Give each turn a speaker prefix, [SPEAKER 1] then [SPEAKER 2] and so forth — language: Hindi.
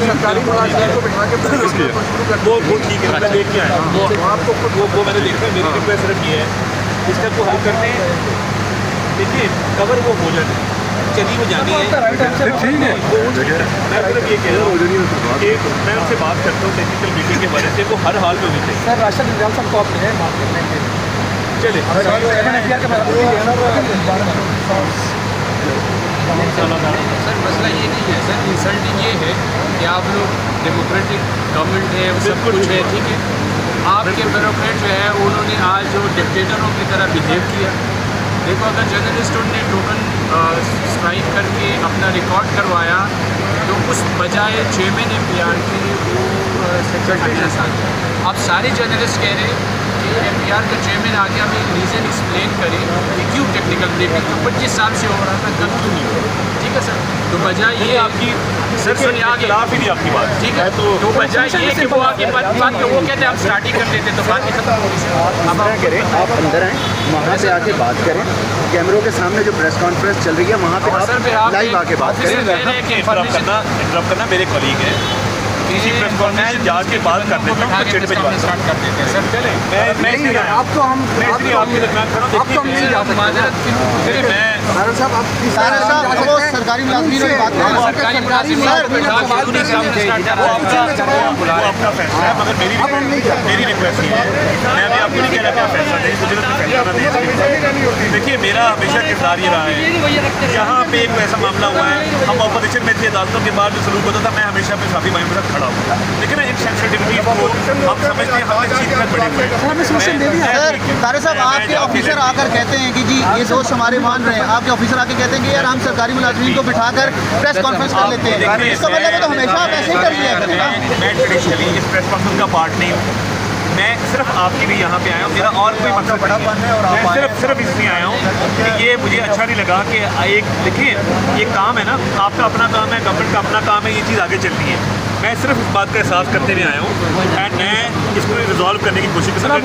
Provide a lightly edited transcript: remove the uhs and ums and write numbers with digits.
[SPEAKER 1] सरकारी मुलाजिम को बिठा के
[SPEAKER 2] वो ठीक है, मैं देख के आया वो मैंने देखा। मेरी रिक्वेस्ट सिर्फ ये है, इसका को हल करने देखिए, कवर वो हो जाए, चली वो जानी है,
[SPEAKER 1] ठीक है।
[SPEAKER 2] मैं सिर्फ ये कह रहा हूँ कि मैं उनसे बात करता हूँ टेक्निकल मीटिंग के बारे से, वो हर हाल में होनी चाहिए।
[SPEAKER 1] सर राशन इंतजाम सबको आप है माफ करने के
[SPEAKER 2] चले
[SPEAKER 3] सर मसला ये नहीं है सर, इंसल्टिंग ये है कि आप लोग डेमोक्रेटिक गवर्नमेंट है, सब कुछ है, ठीक है। आपके ब्यूरोक्रेट जो है उन्होंने आज जो डिक्टेटरों की तरह बिहेव किया। देखो, अगर जर्नलिस्टों ने टोकन स्ट्राइक करके अपना रिकॉर्ड करवाया तो उस बजाय चेयरमैन MPR के वो सेक्रेटरी आप सारे जर्नलिस्ट कह रहे हैं कि MPR का चेयरमैन आगे हमें रीज़न एक्सप्लेन करे कि क्यों टेक्निकल ब्रीफिंग जो 25 साल से हो रहा था कल क्यों नहीं हो रहा, ठीक है सर। तो बजाय ये
[SPEAKER 2] आपकी
[SPEAKER 3] सर सुनिए आगे
[SPEAKER 2] खिलाफ ही नहीं आपकी बात,
[SPEAKER 3] ठीक है। तो बजाय ये कि वो आगे बात वो कहते हैं हम स्टार्टिंग कर देते तो बात खत्म होगी सर।
[SPEAKER 4] अब आप करें, आप अंदर आएँ, वहाँ से आके बात करें, कैमरों के सामने जो प्रेस कॉन्फ्रेंस चल रही है वहाँ पे आप लाइव आके बात करें।
[SPEAKER 2] इंटरप्ट करना मेरे कलीग है, किसी प्रेस कॉन्फ्रेंस जाके बात कर लेते हैं,
[SPEAKER 3] स्टार्ट कर देते हैं सर। चले
[SPEAKER 2] मैं इसलिए आया,
[SPEAKER 1] आप तो हम
[SPEAKER 2] इसलिए आपके दरमियान खड़ा हूं।
[SPEAKER 1] आप तो हम नहीं जा सकते
[SPEAKER 2] मैं
[SPEAKER 1] सारा साहब आप
[SPEAKER 4] सारा साहब वो सरकारी मुलाजमीन की बात करें।
[SPEAKER 3] सरकारी मुलाजिम
[SPEAKER 2] वो आपका फैसला है, मगर मेरी रिक्वेस्ट ये है, मैं अभी आपको नहीं कह रहा क्या फैसला नहीं, गुजरात में फैसला नहीं। देखिए, मेरा हमेशा किरदार ये रहा है, जहाँ पे एक ऐसा मामला हुआ है, हम ऑपोजिशन में थे, अदालतों के बाद जो सलूक होता था, मैं हमेशा अपने साथी भाइयों के साथ खड़ा हूँ। लेकिन एक सेंसिटिविटी को हम समझते हैं, हमने चीज कर बड़े हुए
[SPEAKER 4] सर तारे साहब, आपके ऑफिसर आकर कहते हैं कि जी ये दोस्त हमारे मान रहे हैं, आपके ऑफिसर आके कहते हैं कि यार हम सरकारी मुलाजिमीन को बिठाकर प्रेस कॉन्फ्रेंस कर लेते हैं, इसका मतलब है तो हमेशा आप ऐसे ही कर लिया करें ना।
[SPEAKER 2] मैं ट्रेडिशनली इस प्रेस कॉन्फ्रेंस का पार्ट नहीं हूँ, मैं सिर्फ आपके लिए यहाँ पे आया हूँ, मेरा और कोई मकसद नहीं है। मैं सिर्फ इसलिए आया हूँ कि ये मुझे अच्छा नहीं लगा कि एक देखिए, ये काम है ना, आपका अपना काम है, गवर्नमेंट का अपना काम है, ये चीज़ आगे चलनी है। मैं सिर्फ इस बात का एहसास करते हुए आया हूँ एंड मैं इसको रिजॉल्व करने की कोशिश कर रहा हूँ।